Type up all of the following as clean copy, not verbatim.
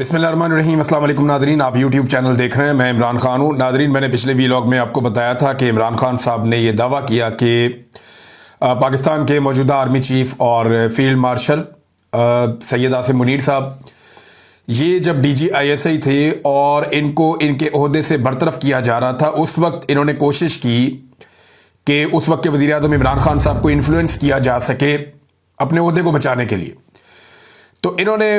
बिस्मिल्लाहिर्रहमानिर्रहीम अस्सलाम वालेकुम नादरीन, आप यूट्यूब चैनल देख रहे हैं। मैं इमरान खान हूँ। नादरीन, मैंने पिछले वीलॉग में आपको बताया था कि इमरान खान साहब ने ये दावा किया कि पाकिस्तान के मौजूदा आर्मी चीफ और फील्ड मार्शल सैयद आसिम मुनीर साहब, ये जब DGISI थे और इनको इनके ओहदे से बरतरफ किया जा रहा था, उस वक्त इन्होंने कोशिश की कि उस वक्त के वज़ीर आज़म इमरान खान साहब को इन्फ्लुएंस किया जा सके अपने ओहदे को बचाने के लिए। तो इन्होंने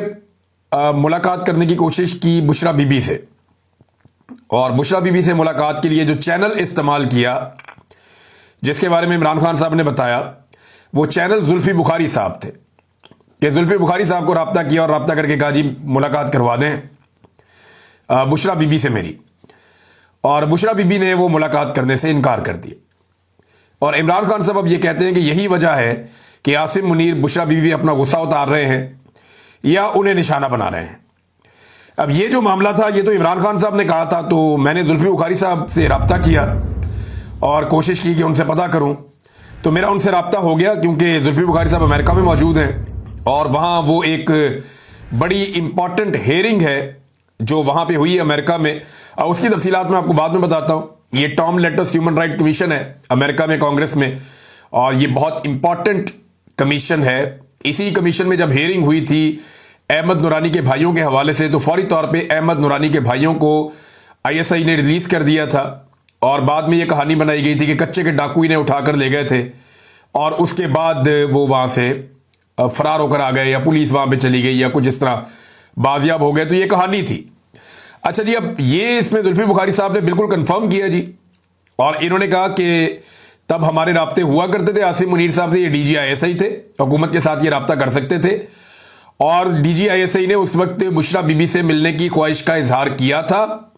मुलाकात करने की कोशिश की बुशरा बीबी से, और बुशरा बीबी से मुलाकात के लिए जो चैनल इस्तेमाल किया, जिसके बारे में इमरान खान साहब ने बताया, वो चैनल जुल्फी बुखारी साहब थे कि जुल्फी बुखारी साहब को रब्ता किया और रब्ता करके कहा जी मुलाकात करवा दें बुशरा बीबी से मेरी, और बुशरा बीबी ने वो मुलाकात करने से इनकार कर दिया। और इमरान खान साहब अब ये कहते हैं कि यही वजह है कि आसिम मुनीर बुशरा बीबी अपना गुस्सा उतार रहे हैं या उन्हें निशाना बना रहे हैं। अब ये जो मामला था, ये तो इमरान खान साहब ने कहा था, तो मैंने जुल्फी बुखारी साहब से रब्ता किया और कोशिश की कि उनसे पता करूं। तो मेरा उनसे रब्ता हो गया, क्योंकि जुल्फी बुखारी साहब अमेरिका में मौजूद हैं और वहाँ वो एक बड़ी इंपॉर्टेंट हेयरिंग है जो वहाँ पे हुई है अमेरिका में। और उसकी तफसीलात मैं आपको बाद में बताता हूँ। ये Tom Lantos human right commission है अमेरिका में, कांग्रेस में, और ये बहुत इंपॉर्टेंट कमीशन है। इसी कमीशन में जब हेयरिंग हुई थी अहमद नूरानी के भाइयों के हवाले से, तो फौरी तौर पे अहमद नूरानी के भाइयों को ISI ने रिलीज़ कर दिया था, और बाद में ये कहानी बनाई गई थी कि कच्चे के डाकू इन्हें उठाकर ले गए थे और उसके बाद वो वहाँ से फरार होकर आ गए, या पुलिस वहाँ पे चली गई, या कुछ इस तरह बाजियाब हो गए। तो ये कहानी थी। अच्छा जी, अब ये इसमें जुल्फी बुखारी साहब ने बिल्कुल कन्फर्म किया जी, और इन्होंने कहा कि तब हमारे राब्ते हुआ करते थे आसिम मुनीर साहब से, ये DGISI थे, हुकूमत के साथ ये राब्ता कर सकते थे, और DGISI ने उस वक्त बुशरा बीबी से मिलने की ख्वाहिश का इजहार किया था,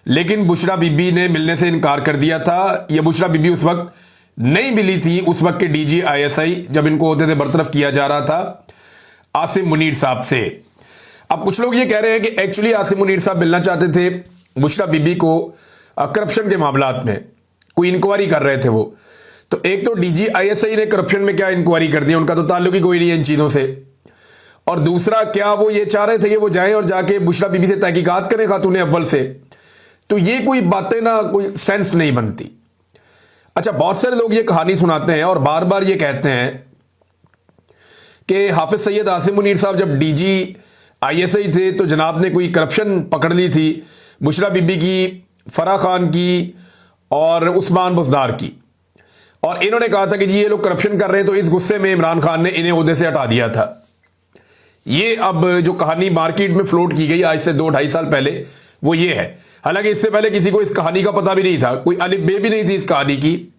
लेकिन बुशरा बीबी ने मिलने से इनकार कर दिया था। यह बुशरा बीबी उस वक्त नहीं मिली थी, उस वक्त के DGISI जब इनको ओहदे से बरतरफ किया जा रहा था आसिम मुनीर साहब से। अब कुछ लोग ये कह रहे हैं कि एक्चुअली आसिम मुनीर साहब मिलना चाहते थे बुशरा बीबी को करप्शन के मामलात में, कोई इंक्वायरी कर रहे थे वो। तो एक तो DGISI ने करप्शन में क्या इंक्वायरी कर दी, उनका तो ताल्लुक ही कोई नहीं है इन चीज़ों से, और दूसरा क्या वो ये चाह रहे थे कि वो जाएं और जाके बुशरा बीबी से तहकीकात करें खातून अव्वल से। तो ये कोई बातें ना, कोई सेंस नहीं बनती। अच्छा, बहुत सारे लोग ये कहानी सुनाते हैं और बार बार ये कहते हैं कि हाफिज सैयद आसिम मुनीर साहब जब DGISI थे तो जनाब ने कोई करप्शन पकड़ ली थी बुशरा बीबी की, फराह खान की और उस्मान बुज़दार की, और इन्होंने कहा था कि जी ये लोग करप्शन कर रहे हैं, तो इस गुस्से में इमरान खान ने इन्हें ओहदे से हटा दिया था। ये अब जो कहानी मार्केट में फ्लोट की गई आज से 2-2.5 साल पहले, वो ये है। हालांकि इससे पहले किसी को इस कहानी का पता भी नहीं था, कोई अलिफ बे भी नहीं थी इस कहानी की,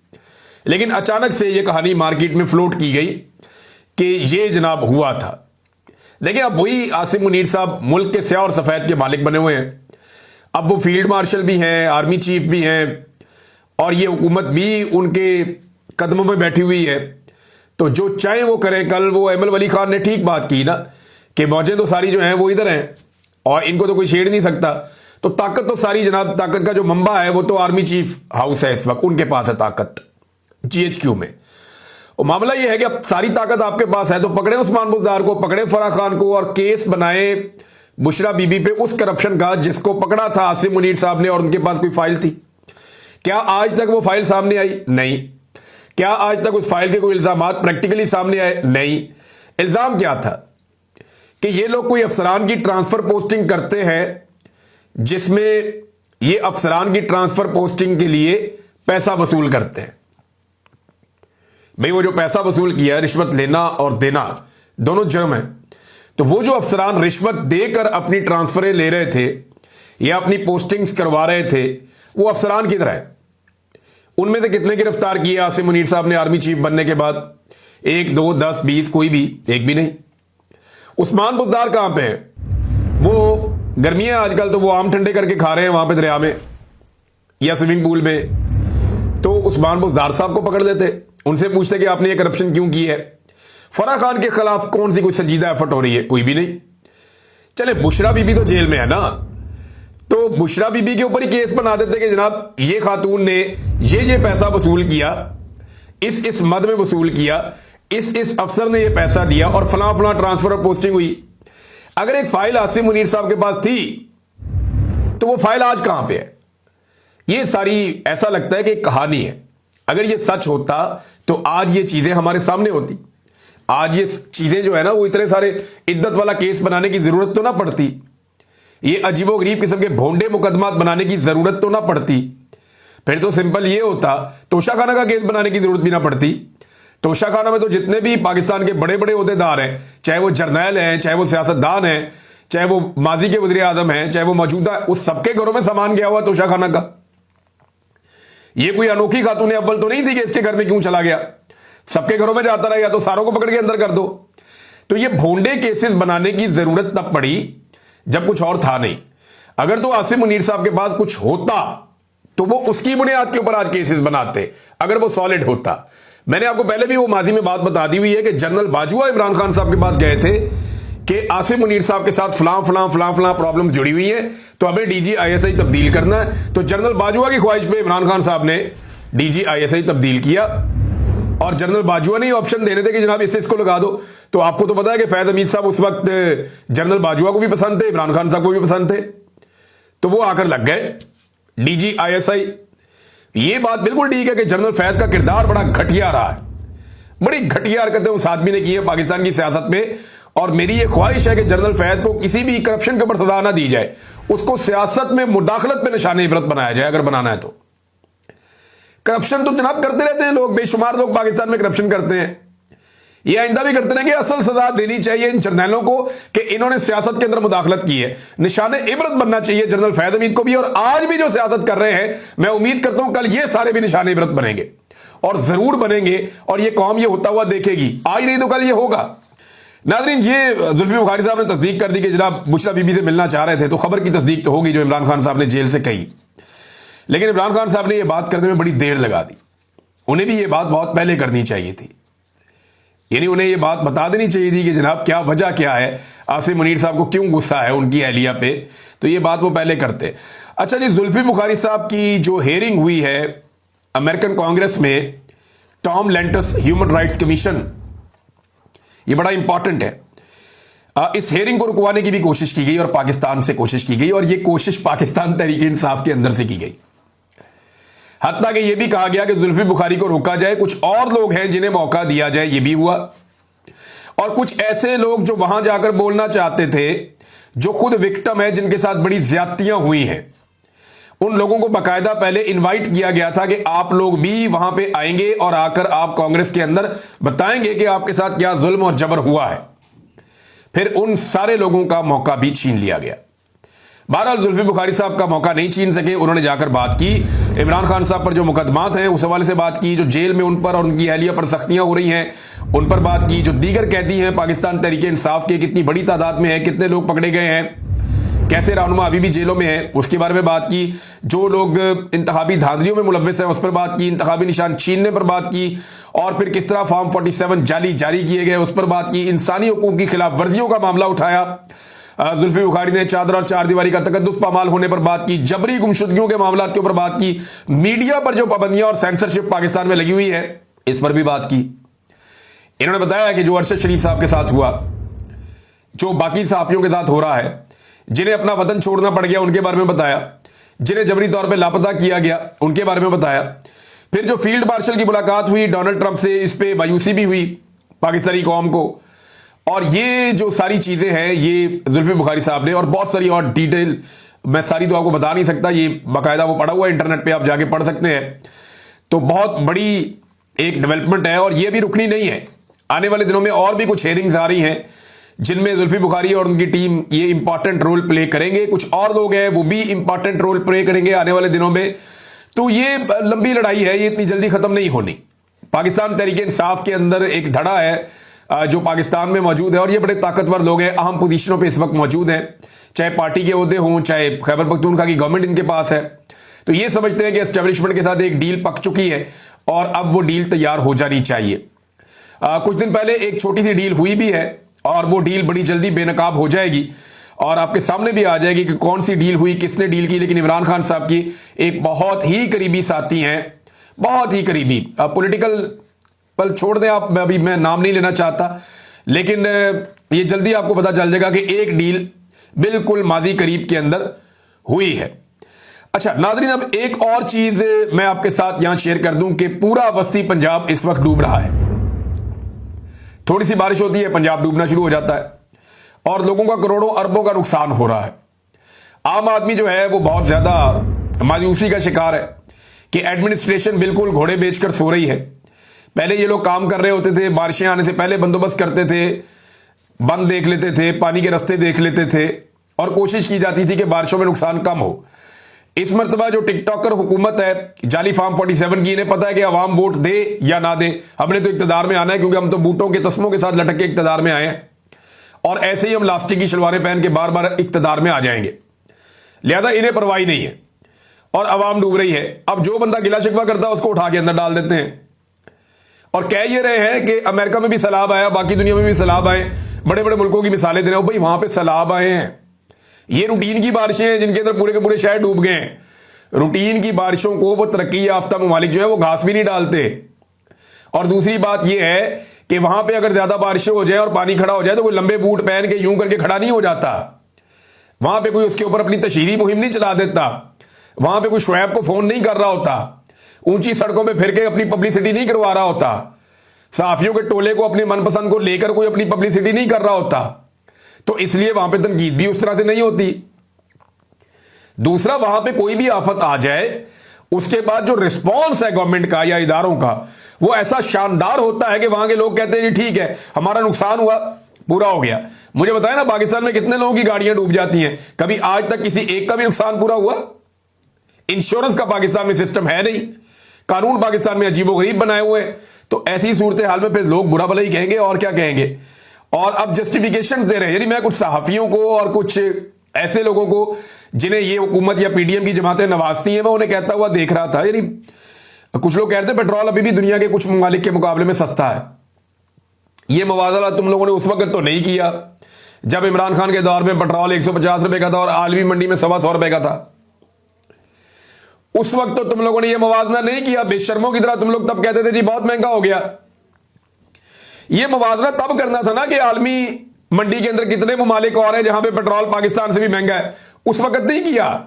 लेकिन अचानक से ये कहानी मार्केट में फ्लोट की गई कि ये जनाब हुआ था। देखिए, अब वही आसिम मुनीर साहब मुल्क के स्याह और सफ़ेद के मालिक बने हुए हैं। अब वो फील्ड मार्शल भी हैं, आर्मी चीफ भी हैं, और ये हुकूमत भी उनके कदमों में बैठी हुई है। तो जो चाहे वो करें। कल वो अहमद वली खान ने ठीक बात की ना कि मौजें तो सारी जो हैं वो इधर हैं और इनको तो कोई छेड़ नहीं सकता। तो ताकत तो सारी जनाब, ताकत का जो मंबा है वो तो आर्मी चीफ हाउस है, इस वक्त उनके पास है ताकत GHQ में। और मामला ये है कि अब सारी ताकत आपके पास है, तो पकड़े उस्मान बुज़दार को, पकड़े फराह खान को, और केस बनाए बुशरा बीबी पे उस करप्शन का जिसको पकड़ा था आसिम मुनीर साहब ने, और उनके पास कोई फाइल थी। क्या आज तक वो फाइल सामने आई? नहीं। क्या आज तक उस फाइल के कोई इल्जामात प्रैक्टिकली सामने आए? नहीं। इल्जाम क्या था कि ये लोग कोई अफसरान की ट्रांसफर पोस्टिंग करते हैं, जिसमें ये अफसरान की ट्रांसफर पोस्टिंग के लिए पैसा वसूल करते हैं। भाई, वो जो पैसा वसूल किया, रिश्वत लेना और देना दोनों जुर्म है। तो वो जो अफसरान रिश्वत देकर अपनी ट्रांसफरें ले रहे थे या अपनी पोस्टिंग्स करवा रहे थे, वो अफसरान किधर है? उनमें से कितने गिरफ्तार किए आसिम मुनीर साहब ने आर्मी चीफ बनने के बाद? 1, 2, 10, 20? कोई भी, एक भी नहीं। उस्मान बुज़दार कहां पे है? वो गर्मियां आजकल, तो वो आम ठंडे करके खा रहे हैं वहां पे दरिया में या स्विमिंग पूल में। तो उस्मान बुज़दार साहब को पकड़ लेते, उनसे पूछते कि आपने ये करप्शन क्यों की है। फराह खान के खिलाफ कौन सी कोई संजीदा एफर्ट हो रही है? कोई भी नहीं। चले, बुशरा बीबी तो जेल में है ना, तो बुशरा बीबी के ऊपर ही केस बना देते कि जनाब ये खातून ने ये पैसा वसूल किया, इस मद में वसूल किया, इस अफसर ने ये पैसा दिया, और फलां फलां ट्रांसफर और पोस्टिंग हुई। अगर एक फाइल आसिम मुनीर साहब के पास थी तो वो फाइल आज कहां पे है? ये सारी ऐसा लगता है कि एक कहानी है। अगर ये सच होता तो आज ये चीजें हमारे सामने होती। आज ये चीजें जो है ना, वो इतने सारे इद्दत वाला केस बनाने की जरूरत तो ना पड़ती। ये अजीबोगरीब किस्म के भोंडे मुकदमात बनाने की जरूरत तो ना पड़ती। फिर तो सिंपल ये होता, तोशा खाना का केस बनाने की जरूरत भी ना पड़ती। तोशा खाना में तो जितने भी पाकिस्तान के बड़े बड़े ओहदेदार हैं, चाहे वो जर्नैल हैं, चाहे वो सियासतदान हैं, चाहे वो माजी के वज़ीर आज़म हैं, चाहे वो मौजूदा, उस सबके घरों में सामान गया हुआ तोशा खाना का। ये कोई अनोखी खातून अव्वल तो नहीं थी कि इसके घर में क्यों चला गया। सबके घरों में जाता रहा, या तो सारों को पकड़ के अंदर कर दो। तो ये भोंडे केसेस बनाने की जरूरत तब पड़ी जब कुछ और था नहीं। अगर तो आसिम मुनीर साहब के पास कुछ होता तो वो उसकी बुनियाद के ऊपर आज केसेस बनाते, अगर वो सॉलिड होता। मैंने आपको पहले भी वो माजी में बात बता दी हुई है कि जनरल बाजुआ इमरान खान साहब के पास गए थे कि आसिम मुनीर साहब के साथ फलां फलां फलां फलां प्रॉब्लम्स जुड़ी हुई है, तो हमें डीजी आईएसआई तब्दील करना है। तो जनरल बाजुआ की ख्वाहिश पे इमरान खान साहब ने डीजी आईएसआई तब्दील किया, और जनरल बाजुआ ने ऑप्शन देने थे कि जनाब इसको लगा दो। तो आपको तो पता है कि फैज हमीद साहब उस वक्त जनरल बाजुआ को भी पसंद थे, इमरान खान साहब को भी पसंद थे, तो वो आकर लग गए डीजी आईएसआई। ये बात बिल्कुल ठीक है कि जनरल फैज का किरदार बड़ा घटिया रहा है, बड़ी घटिया हरकतें उस आदमी ने की है पाकिस्तान की सियासत में। और मेरी ये ख्वाहिश है कि जनरल फैज को किसी भी करप्शन के ऊपर सजा ना दी जाए, उसको सियासत में मुदाखलत पे निशाने इबरत बनाया जाए अगर बनाना है तो। करप्शन तो जनाब करते रहते हैं लोग, बेशुमार लोग पाकिस्तान में करप्शन करते हैं। ये आइंदा भी करते रहेंगे। असल सजा देनी चाहिए इन जर्नैलों को कि इन्होंने सियासत के अंदर मुदाखलत की है। निशाने इबरत बनना चाहिए जनरल फैज हमीद को भी, और आज भी जो सियासत कर रहे हैं, मैं उम्मीद करता हूं कल ये सारे भी निशाने इबरत बनेंगे, और जरूर बनेंगे। और ये कौम ये होता हुआ देखेगी, आज नहीं तो कल ये होगा। नाज़रीन, ये जुल्फी बुखारी साहब ने तस्दीक कर दी कि जनाब बुशरा बीबी से मिलना चाह रहे थे, तो खबर की तस्दीक तो होगी जो इमरान खान साहब ने जेल से कही। लेकिन इमरान खान साहब ने यह बात करने में बड़ी देर लगा दी। उन्हें भी यह बात बहुत पहले करनी चाहिए थी, यानी उन्हें यह बात बता देनी चाहिए थी कि जनाब क्या वजह क्या है, आसिम मुनीर साहब को क्यों गुस्सा है उनकी अहलिया पे, तो ये बात वो पहले करते। अच्छा जी, जुल्फी बुखारी साहब की जो हेयरिंग हुई है अमेरिकन कांग्रेस में, टॉम लैंटस ह्यूमन राइट्स कमीशन, ये बड़ा इंपॉर्टेंट है। इस हेयरिंग को रुकवाने की भी कोशिश की गई और पाकिस्तान से कोशिश की गई, और ये कोशिश पाकिस्तान तहरीक इंसाफ के अंदर से की गई। हत्ता कि यह भी कहा गया कि जुल्फी बुखारी को रोका जाए, कुछ और लोग हैं जिन्हें मौका दिया जाए, यह भी हुआ। और कुछ ऐसे लोग जो वहां जाकर बोलना चाहते थे, जो खुद विक्टिम है, जिनके साथ बड़ी ज्यादतियां हुई हैं, उन लोगों को बाकायदा पहले इनवाइट किया गया था कि आप लोग भी वहां पे आएंगे और आकर आप कांग्रेस के अंदर बताएंगे कि आपके साथ क्या जुल्म और जबर हुआ है। फिर उन सारे लोगों का मौका भी छीन लिया गया। बहरहाल जुल्फी बुखारी साहब का मौका नहीं छीन सके, उन्होंने जाकर बात की, इमरान खान साहब पर जो मुकदमात हैं उस हवाले से बात की, जो जेल में उन पर और उनकी अहलिया पर सख्तियां हो रही हैं उन पर बात की, जो दीगर कैदी हैं पाकिस्तान तहरीक इंसाफ के कितनी बड़ी तादाद में है, कितने लोग पकड़े गए हैं, कैसे रहनुमा अभी भी जेलों में है, उसके बारे में बात की, जो लोग इंतखाबी धांधलियों में मुलव्वस हैं उस पर बात की, इंतखाबी निशान छीनने पर बात की, और फिर किस तरह फॉर्म 47 जारी किए गए उस पर बात की, इंसानी हुकूक की खिलाफ वर्जियों का मामला उठाया। जुल्फी बुखारी ने चादर और चार दीवारी का तकद्दुस पामाल होने पर बात की, जबरी गुमशुदगियों के मामलों के ऊपर बात की, मीडिया पर जो पाबंदियां और सेंसरशिप पाकिस्तान में लगी हुई है इस पर भी बात की। इन्होंने बताया कि जो अरशद शरीफ साहब के साथ हुआ, जो बाकी सहाफियों के साथ हो रहा है, जिन्हें अपना वतन छोड़ना पड़ गया उनके बारे में बताया, जिन्हें जबरी तौर पर लापता किया गया उनके बारे में बताया। फिर जो फील्ड मार्शल की मुलाकात हुई डोनाल्ड ट्रंप से, इस पर मायूसी भी हुई पाकिस्तानी कौम को। और ये जो सारी चीजें हैं ये जुल्फी बुखारी साहब ने, और बहुत सारी और डिटेल मैं सारी तो आपको बता नहीं सकता, ये बाकायदा वो पढ़ा हुआ है इंटरनेट पे, आप जाके पढ़ सकते हैं। तो बहुत बड़ी एक डेवलपमेंट है और ये भी रुकनी नहीं है। आने वाले दिनों में और भी कुछ हेयरिंग्स आ रही हैं जिनमें जुल्फी बुखारी और उनकी टीम ये इंपॉर्टेंट रोल प्ले करेंगे, कुछ और लोग हैं वो भी इंपॉर्टेंट रोल प्ले करेंगे आने वाले दिनों में। तो ये लंबी लड़ाई है, ये इतनी जल्दी खत्म नहीं होनी। पाकिस्तान तहरीक इंसाफ के अंदर एक धड़ा है जो पाकिस्तान में मौजूद है, और ये बड़े ताकतवर लोग हैं, अहम पोजीशनों पे इस वक्त मौजूद हैं, चाहे पार्टी के ओहदे हों, चाहे खैबर पख्तूनख्वा की गवर्नमेंट इनके पास है। तो ये समझते हैं कि एस्टेब्लिशमेंट के साथ एक डील पक चुकी है और अब वो डील तैयार हो जानी चाहिए। कुछ दिन पहले एक छोटी सी डील हुई भी है और वो डील बड़ी जल्दी बेनकाब हो जाएगी और आपके सामने भी आ जाएगी कि कौन सी डील हुई, किसने डील की। लेकिन इमरान खान साहब की एक बहुत ही करीबी साथी हैं, बहुत ही करीबी, पॉलिटिकल पल छोड़ दें आप, अभी मैं नाम नहीं लेना चाहता, लेकिन ये जल्दी आपको पता चल जाएगा कि एक डील बिल्कुल माजी करीब के अंदर हुई है। अच्छा नाज़रीन, अब एक और चीज मैं आपके साथ यहां शेयर कर दूं कि पूरा वस्ती पंजाब इस वक्त डूब रहा है। थोड़ी सी बारिश होती है, पंजाब डूबना शुरू हो जाता है और लोगों का करोड़ों अरबों का नुकसान हो रहा है। आम आदमी जो है वो बहुत ज्यादा मायूसी का शिकार है कि एडमिनिस्ट्रेशन बिल्कुल घोड़े बेचकर सो रही है। पहले ये लोग काम कर रहे होते थे, बारिशें आने से पहले बंदोबस्त करते थे, बंद देख लेते थे, पानी के रास्ते देख लेते थे और कोशिश की जाती थी कि बारिशों में नुकसान कम हो। इस मरतबा जो टिकटॉकर हुकूमत है जाली फार्म 47 की, इन्हें पता है कि अवाम वोट दे या ना दे, हमने तो इक्तदार में आना है, क्योंकि हम तो बूटों के तस्मों के साथ लटक के इक्तदार में आए हैं और ऐसे ही हम लास्टिक की शलवारें पहन के बार बार इक्तदार में आ जाएंगे। लिहाजा इन्हें परवाही नहीं है और अवाम डूब रही है। अब जो बंदा गिला शिकवा करता है उसको उठा के अंदर डाल देते हैं और कह ये रहे हैं कि अमेरिका में भी सैलाब आया, बाकी दुनिया में भी सैलाब आए, बड़े बड़े मुल्कों की मिसालें दे रहे हो। भाई वहां पे सैलाब आए हैं, ये रूटीन की बारिशें हैं जिनके अंदर पूरे के पूरे शहर डूब गए हैं। रूटीन की बारिशों को वो तरक्की याफ्ता ममालिक जो है वो घास भी नहीं डालते। और दूसरी बात यह है कि वहां पे अगर ज्यादा बारिशें हो जाए और पानी खड़ा हो जाए तो कोई लंबे बूट पहन के यूं करके खड़ा नहीं हो जाता। वहां पे कोई उसके ऊपर अपनी तशहीरी मुहिम नहीं चला देता, वहां पे कोई शुएब को फोन नहीं कर रहा होता, ऊंची सड़कों पे फिर के अपनी पब्लिसिटी नहीं करवा रहा होता, सहाफियों के टोले को अपने मनपसंद को लेकर कोई अपनी पब्लिसिटी नहीं कर रहा होता। तो इसलिए वहां पे तनकीद भी उस तरह से नहीं होती। दूसरा, वहां पे कोई भी आफत आ जाए उसके बाद जो रिस्पॉन्स है गवर्नमेंट का या इदारों का वो ऐसा शानदार होता है कि वहां के लोग कहते हैं जी ठीक है, हमारा नुकसान हुआ, पूरा हो गया। मुझे बताया ना पाकिस्तान में कितने लोगों की गाड़ियां डूब जाती हैं, कभी आज तक किसी एक का भी नुकसान पूरा हुआ? इंश्योरेंस का पाकिस्तान में सिस्टम है नहीं, कानून पाकिस्तान में अजीबोगरीब बनाए हुए हैं। तो ऐसी सूरत हाल में फिर लोग बुरा भला ही कहेंगे और क्या कहेंगे। और अब जस्टिफिकेशन दे रहे हैं, यानी मैं कुछ सहाफियों को और कुछ ऐसे लोगों को जिन्हें ये हुकूमत या पीडीएम की जमातें नवाजती हैं, मैं उन्हें कहता हुआ देख रहा था। यानी कुछ लोग कहते हैं पेट्रोल अभी भी दुनिया के कुछ ममालिक के मुकाबले में सस्ता है। ये मुवाज़ना तुम लोगों ने उस वक्त तो नहीं किया जब इमरान खान के दौर में पेट्रोल 150 रुपए का था और आलमी मंडी में 125 रुपए का था। उस वक्त तो तुम लोगों ने यह मुवाजना नहीं किया, बेशर्मों की तरह तुम लोग तब कहते थे जी बहुत महंगा हो गया। यह मुवाजना तब करना था ना कि आलमी मंडी के अंदर कितने ममालिक और हैं जहां पे पेट्रोल पाकिस्तान से भी महंगा है, उस वक्त नहीं किया।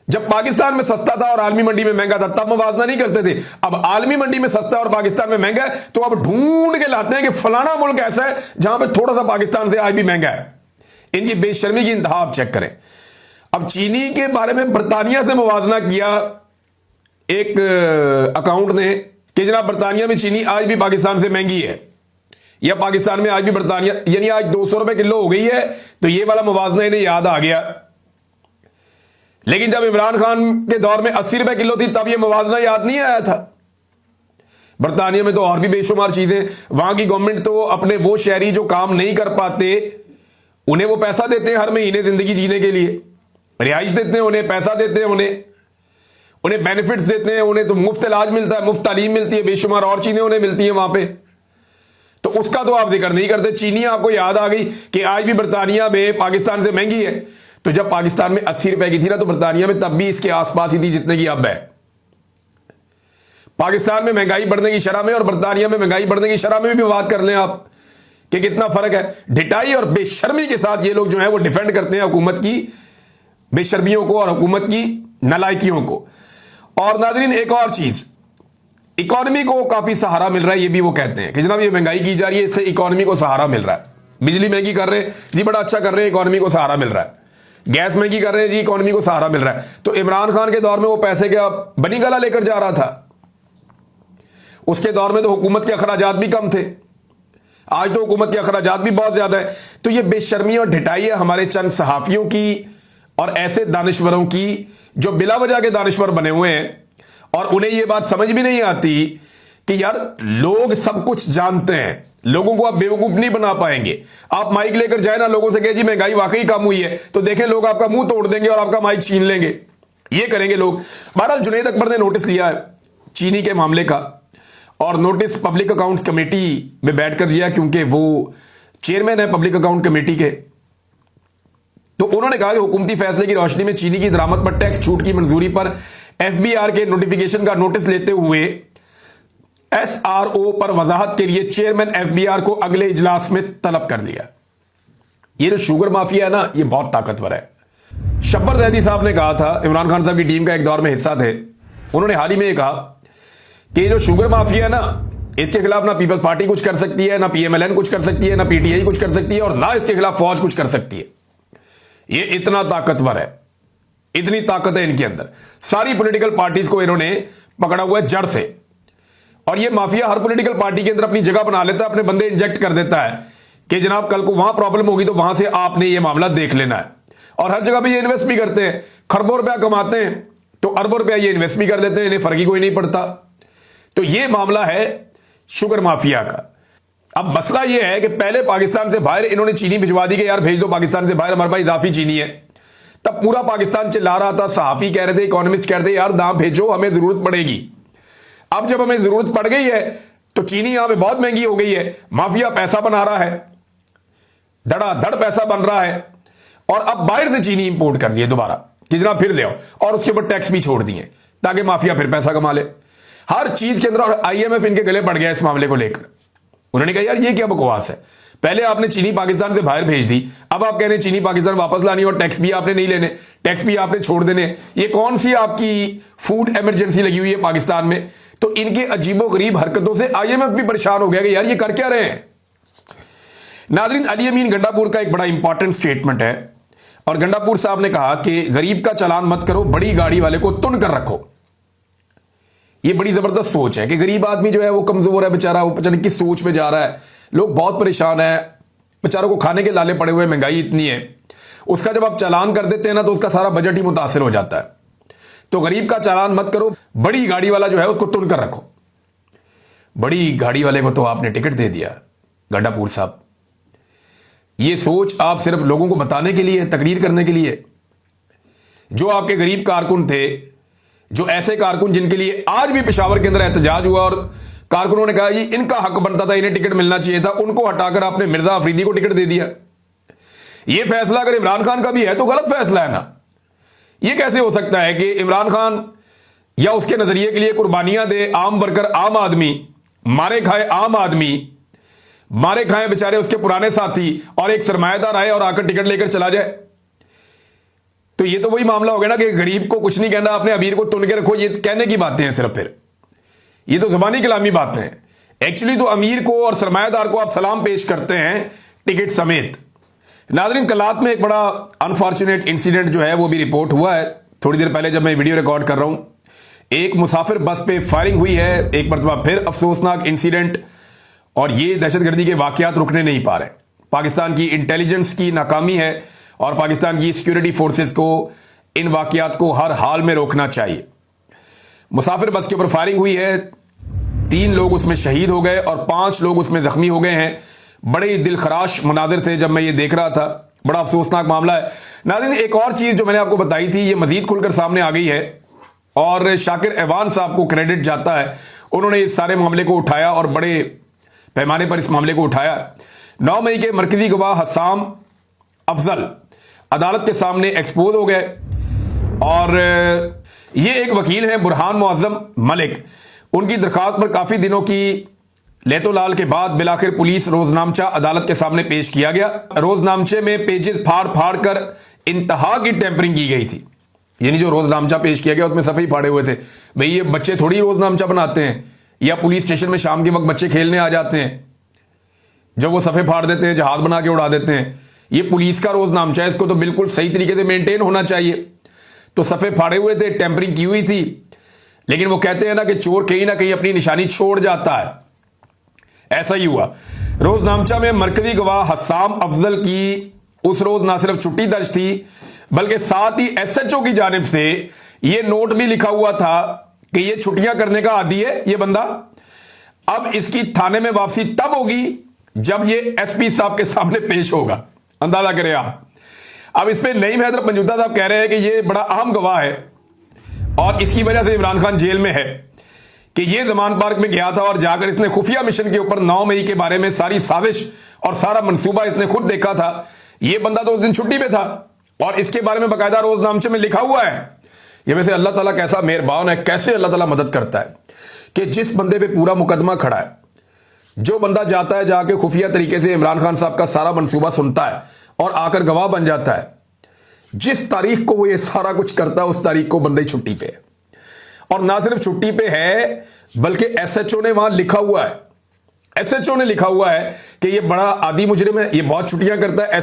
जब पाकिस्तान में सस्ता था और आलमी मंडी में महंगा था तब मुवाजना नहीं करते थे। अब आलमी मंडी में सस्ता और पाकिस्तान में महंगा है तो अब ढूंढ के लाते हैं कि फलाना मुल्क ऐसा है जहां पे थोड़ा सा पाकिस्तान से आज भी महंगा है। इनकी बेशर्मी की इंतहा आप चेक करें। अब चीनी के बारे में बरतानिया से मुवाजना किया एक अकाउंट ने कि जनाब बरतानिया में चीनी आज भी पाकिस्तान से महंगी है, या पाकिस्तान में आज भी बरतानिया यानी आज 200 रुपए किलो हो गई है। तो ये वाला मुवाजना इन्हें याद आ गया। लेकिन जब इमरान खान के दौर में 80 रुपए किलो थी तब यह मुवाजना याद नहीं आया था। बरतानिया में तो और भी बेशुमार चीजें, वहां की गवर्नमेंट तो अपने वो शहरी जो काम नहीं कर पाते उन्हें वो पैसा देते हैं हर महीने जिंदगी जीने के लिए, रिहाइश देते हैं उन्हें, पैसा देते हैं उन्हें बेनिफिट्स देते हैं, उन्हें तो मुफ्त इलाज मिलता है, मुफ्त तालीम मिलती है, बेशुमार और चीजें उन्हें मिलती हैं वहां पे। तो उसका तो आप जिक्र नहीं करते। चीनी आपको याद आ गई कि आज भी बरतानिया में पाकिस्तान से महंगी है। तो जब पाकिस्तान में 80 रुपए की थी ना तो बरतानिया में तब भी इसके आसपास ही थी जितने की अब है। पाकिस्तान में महंगाई बढ़ने की शरह में और बरतानिया में महंगाई बढ़ने की शरह में भी बात कर लें आप कि कितना फर्क है। ढिठाई और बेशर्मी के साथ ये लोग जो है वो डिफेंड करते हैं हुकूमत की बेशर्मियों को और हुकूमत की नालायकियों को। और नाजरीन एक और चीज, इकोनॉमी को काफी सहारा मिल रहा है। ये भी वो कहते हैं कि जनाब ये महंगाई की जा रही है, इससे इकोनॉमी को सहारा मिल रहा है। बिजली महंगी कर रहे हैं जी, बड़ा अच्छा कर रहे हैं, इकोनॉमी को सहारा मिल रहा है। गैस महंगी कर रहे हैं जी, इकोनॉमी को सहारा मिल रहा है। तो इमरान खान के दौर में वो पैसे क्या बनी गला लेकर जा रहा था? उसके दौर में तो हुकूमत के अखराजात भी कम थे, आज तो हुकूमत के अखराजात भी बहुत ज्यादा है। तो ये बेशर्मी और ढिठाई है हमारे चंद सहाफियों की और ऐसे दानिश्वरों की जो बिला वजह के दानिश्वर बने हुए हैं और उन्हें यह बात समझ भी नहीं आती कि यार लोग सब कुछ जानते हैं, लोगों को आप बेवकूफ नहीं बना पाएंगे। आप माइक लेकर जाए ना, लोगों से कहे जी महंगाई वाकई कम हुई है, तो देखें लोग आपका मुंह तोड़ देंगे और आपका माइक छीन लेंगे। ये करेंगे लोग। बहरहाल जुनैद अकबर ने नोटिस लिया है चीनी के मामले का और नोटिस पब्लिक अकाउंट्स कमेटी में बैठकर लिया, क्योंकि वो चेयरमैन है पब्लिक अकाउंट कमेटी के। तो उन्होंने कहा कि हुकूमती फैसले की रोशनी में चीनी की दरामद पर टैक्स छूट की मंजूरी पर एफबीआर के नोटिफिकेशन का नोटिस लेते हुए एसआरओ पर वजाहत के लिए चेयरमैन एफबीआर को अगले इजलास में तलब कर लिया। ये जो शुगर माफिया है ना, ये बहुत ताकतवर है। शब्बर जैदी साहब ने कहा था, इमरान खान साहब की टीम का एक दौर में हिस्सा थे, उन्होंने हाल ही में कहा कि जो शुगर माफिया है ना, इसके खिलाफ ना पीपल्स पार्टी कुछ कर सकती है, ना पीएमएलएन कुछ कर सकती है, ना पीटीआई कुछ कर सकती है, और ना इसके खिलाफ फौज कुछ कर सकती है। ये इतना ताकतवर है, इतनी ताकत है इनके अंदर। सारी पॉलिटिकल पार्टीज को इन्होंने पकड़ा हुआ है जड़ से, और ये माफिया हर पॉलिटिकल पार्टी के अंदर अपनी जगह बना लेता है, अपने बंदे इंजेक्ट कर देता है कि जनाब कल को वहां प्रॉब्लम होगी तो वहां से आपने ये मामला देख लेना है। और हर जगह पे ये इन्वेस्ट भी करते हैं, खरबों रुपया कमाते हैं तो अरबों रुपया ये इन्वेस्ट भी कर देते हैं, इन्हें फर्क ही कोई नहीं पड़ता। तो ये मामला है शुगर माफिया का। अब मसला ये है कि पहले पाकिस्तान से बाहर इन्होंने चीनी भिजवा दी कि यार भेज दो पाकिस्तान से बाहर, हमारे पास इजाफी चीनी है। तब पूरा पाकिस्तान चिल्ला रहा था, सहाफी कह रहे थे, इकोनॉमिस्ट कह रहे थे यार दाम भेजो, हमें जरूरत पड़ेगी। अब जब हमें जरूरत पड़ गई है तो चीनी यहां पे बहुत महंगी हो गई है, माफिया पैसा बना रहा है, धड़ाधड़ पैसा बन रहा है, और अब बाहर से चीनी इंपोर्ट कर दिए दोबारा कि जनाब फिर ले आओ, और उसके ऊपर टैक्स भी छोड़ दिए ताकि माफिया फिर पैसा कमा ले हर चीज के अंदर। और आईएमएफ इनके गले पड़ गया इस मामले को लेकर। उन्होंने कहा यार ये क्या बकवास है, पहले आपने चीनी पाकिस्तान से बाहर भेज दी, अब आप कह रहे हैं चीनी पाकिस्तान वापस लानी और टैक्स भी आपने नहीं लेने, टैक्स भी आपने छोड़ देने। ये कौन सी आपकी फूड इमरजेंसी लगी हुई है पाकिस्तान में? तो इनके अजीबोगरीब हरकतों से आईएमएफ भी परेशान हो गया कि यार ये कर क्या रहे हैं। नादरीन, अली अमीन गंडापुर का एक बड़ा इंपॉर्टेंट स्टेटमेंट है, और गंडापुर साहब ने कहा कि गरीब का चालान मत करो, बड़ी गाड़ी वाले को तुन कर रखो। ये बड़ी जबरदस्त सोच है कि गरीब आदमी जो है वो कमजोर है बेचारा, वो पता नहीं किस सोच में जा रहा है, लोग बहुत परेशान है, बेचारों को खाने के लाले पड़े हुए, महंगाई इतनी है। उसका जब आप चालान कर देते हैं ना तो उसका सारा बजट ही मुतासिर हो जाता है। तो गरीब का चालान मत करो, बड़ी गाड़ी वाला जो है उसको तुन कर रखो। बड़ी गाड़ी वाले को तो आपने टिकट दे दिया गंडापुर साहब। ये सोच आप सिर्फ लोगों को बताने के लिए, तकरीर करने के लिए। जो आपके गरीब कारकुन थे, जो ऐसे कारकुन जिनके लिए आज भी पेशावर के अंदर एहतजाज हुआ और कारकुनों ने कहा ये इनका हक बनता था, इन्हें टिकट मिलना चाहिए था, उनको हटाकर आपने मिर्जा अफरीदी को टिकट दे दिया। ये फैसला अगर इमरान खान का भी है तो गलत फैसला है ना। ये कैसे हो सकता है कि इमरान खान या उसके नजरिए के लिए कुर्बानियां दे आम वर्कर, आम आदमी, मारे खाए आम आदमी, मारे खाए बेचारे उसके पुराने साथी, और एक सरमायादार आए और आकर टिकट लेकर चला जाए। तो ये तो वही मामला हो गया ना कि गरीब को कुछ नहीं कहना, अपने अमीर को तुन के रखो। ये कहने की बातें हैं सिर्फ, फिर ये तो जुबानी कलामी बातें हैं। एक्चुअली तो अमीर को और सरमायादार को आप सलाम पेश करते हैं टिकट समेत। नाज़रीन, कलात में एक बड़ा अनफॉर्चुनेट इंसिडेंट जो है वो भी रिपोर्ट हुआ है थोड़ी देर पहले जब मैं वीडियो रिकॉर्ड कर रहा हूं। एक मुसाफिर बस पे फायरिंग हुई है, एक मरतबा फिर अफसोसनाक इंसिडेंट, और ये दहशतगर्दी के वाकयात रुकने नहीं पा रहे। पाकिस्तान की इंटेलिजेंस की नाकामी है और पाकिस्तान की सिक्योरिटी फोर्सेस को इन वाकयात को हर हाल में रोकना चाहिए। मुसाफिर बस के ऊपर फायरिंग हुई है, 3 लोग उसमें शहीद हो गए और 5 लोग उसमें जख्मी हो गए हैं। बड़े दिलखराश मनाजिर थे जब मैं ये देख रहा था, बड़ा अफसोसनाक मामला है। नाज़रीन, एक और चीज़ जो मैंने आपको बताई थी ये मजीद खुलकर सामने आ गई है, और शाकिर एवान साहब को क्रेडिट जाता है, उन्होंने इस सारे मामले को उठाया और बड़े पैमाने पर इस मामले को उठाया। 9 मई के मरकजी गवाह हसाम अफजल अदालत के सामने एक्सपोज हो गए, और ये एक वकील हैं बुरहान मुअज्जम मलिक। उनकी दरखास्त पर काफ़ी दिनों की लेतोलाल के बाद बिलाखिर पुलिस रोजनामचा अदालत के सामने पेश किया गया। रोजनामचे में पेजेस फाड़ फाड़ कर इंतहा की टेम्परिंग की गई थी। यानी जो रोजनामचा पेश किया गया उसमें सफ़े ही फाड़े हुए थे। भाई ये बच्चे थोड़ी रोजनामचा बनाते हैं, या पुलिस स्टेशन में शाम के वक्त बच्चे खेलने आ जाते हैं, जब वो सफ़े फाड़ देते हैं, जहाज बना के उड़ा देते हैं। ये पुलिस का रोजनामचा है, इसको तो बिल्कुल सही तरीके से मेंटेन होना चाहिए। तो सफ़े फाड़े हुए थे, टेम्परिंग की हुई थी, लेकिन वो कहते हैं ना कि चोर कहीं ना कहीं अपनी निशानी छोड़ जाता है। ऐसा ही हुआ। रोजनामचा में मरकजी गवाह हसाम अफजल की उस रोज ना सिर्फ छुट्टी दर्ज थी, बल्कि साथ ही एसएचओ की जानिब से यह नोट भी लिखा हुआ था कि यह छुट्टियां करने का आदी है ये बंदा। अब इसकी थाने में वापसी तब होगी जब ये एसपी साहब के सामने पेश होगा। अंदाजा करें आप। अब इस पे नईम हैदर पंजूता साहब कह रहे हैं कि ये बड़ा अहम गवाह है और इसकी वजह से इमरान खान जेल में है, कि ये जमान पार्क में गया था और जाकर इसने खुफिया मिशन के ऊपर 9 मई के बारे में सारी साजिश और सारा मंसूबा इसने खुद देखा था। ये बंदा तो उस दिन छुट्टी पे था और इसके बारे में बाकायदा रोजनामचे में लिखा हुआ है। ये वैसे अल्लाह ताला कैसा मेहरबान है, कैसे अल्लाह ताला मदद करता है कि जिस बंदे पे पूरा मुकदमा खड़ा है, जो बंदा जाता है जाके खुफिया तरीके से इमरान खान साहब का सारा मंसूबा सुनता है और आकर गवाह बन जाता है। जिस तारीख को वो ये सारा कुछ करता है उस तारीख को बंदा ही छुट्टी पे है, और ना सिर्फ छुट्टी पे है बल्कि एसएचओ ने वहां लिखा हुआ है, एसएचओ ने लिखा हुआ है कि ये बड़ा आदी मुजरिम है, ये बहुत छुट्टियां करता है,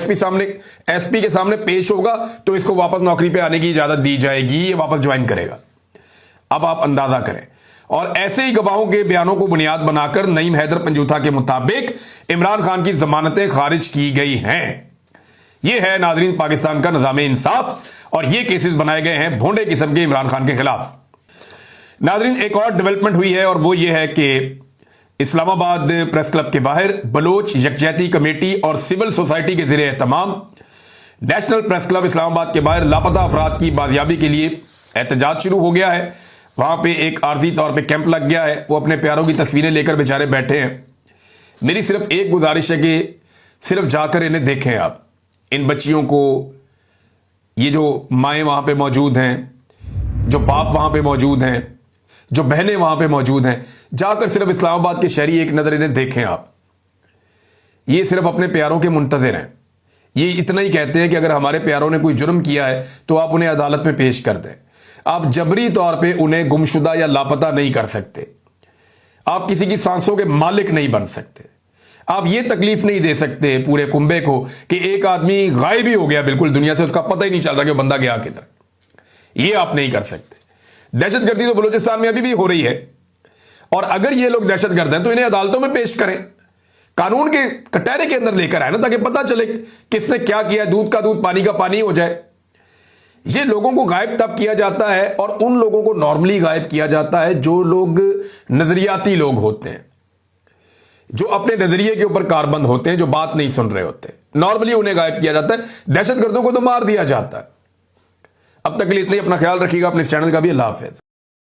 एसपी के सामने पेश होगा तो इसको वापस नौकरी पे आने की इजाजत दी जाएगी, ये वापस ज्वाइन करेगा। अब आप अंदाजा करें। और ऐसे ही गवाहों के बयानों को बुनियाद बनाकर नईम हैदर पंजूथा के मुताबिक इमरान खान की जमानतें खारिज की गई हैं। यह है नाजरीन पाकिस्तान का निज़ाम इंसाफ, और यह केसेस बनाए गए हैं भोंडे किस्म के इमरान खान के खिलाफ। नाजरीन एक और डेवलपमेंट हुई है, और वो ये है कि इस्लामाबाद प्रेस क्लब के बाहर बलोच यकजहती कमेटी और सिविल सोसाइटी के ज़रिए एहतमाम नेशनल प्रेस क्लब इस्लामाबाद के बाहर लापता अफराद की बाजियाबी के लिए एहतजाज शुरू हो गया है। वहां पे एक आर्जी तौर पे कैंप लग गया है, वो अपने प्यारों की तस्वीरें लेकर बेचारे बैठे हैं। मेरी सिर्फ एक गुजारिश है कि सिर्फ जाकर इन्हें देखें आप, इन बच्चियों को, ये जो माएँ वहां पे मौजूद हैं, जो बाप वहां पे मौजूद हैं, जो बहनें वहां पे मौजूद हैं, जाकर सिर्फ इस्लामाबाद के शहरी एक नज़र इन्हें देखें आप। ये सिर्फ अपने प्यारों के मुंतज़िर हैं। ये इतना ही कहते हैं कि अगर हमारे प्यारों ने कोई जुर्म किया है तो आप उन्हें अदालत में पेश कर दें। आप जबरी तौर पे उन्हें गुमशुदा या लापता नहीं कर सकते। आप किसी की सांसों के मालिक नहीं बन सकते। आप ये तकलीफ नहीं दे सकते पूरे कुंबे को कि एक आदमी गायब ही हो गया बिल्कुल दुनिया से, उसका पता ही नहीं चल रहा कि बंदा गया किधर। ये आप नहीं कर सकते। दहशतगर्दी तो बलूचिस्तान में अभी भी हो रही है, और अगर ये लोग दहशतगर्द हैं तो इन्हें अदालतों में पेश करें, कानून के कटहरे के अंदर लेकर आए ना, ताकि पता चले किसने क्या किया, दूध का दूध पानी का पानी हो जाए। ये लोगों को गायब तब किया जाता है, और उन लोगों को नॉर्मली गायब किया जाता है जो लोग नजरियाती लोग होते हैं, जो अपने नजरिए के ऊपर कारबंद होते हैं, जो बात नहीं सुन रहे होते। नॉर्मली उन्हें गायब किया जाता है। दहशतगर्दों को तो मार दिया जाता है। अब तक के लिए इतना ही। अपना ख्याल रखिएगा, अपने इस चैनल का भी। अल्लाह हाफिज़।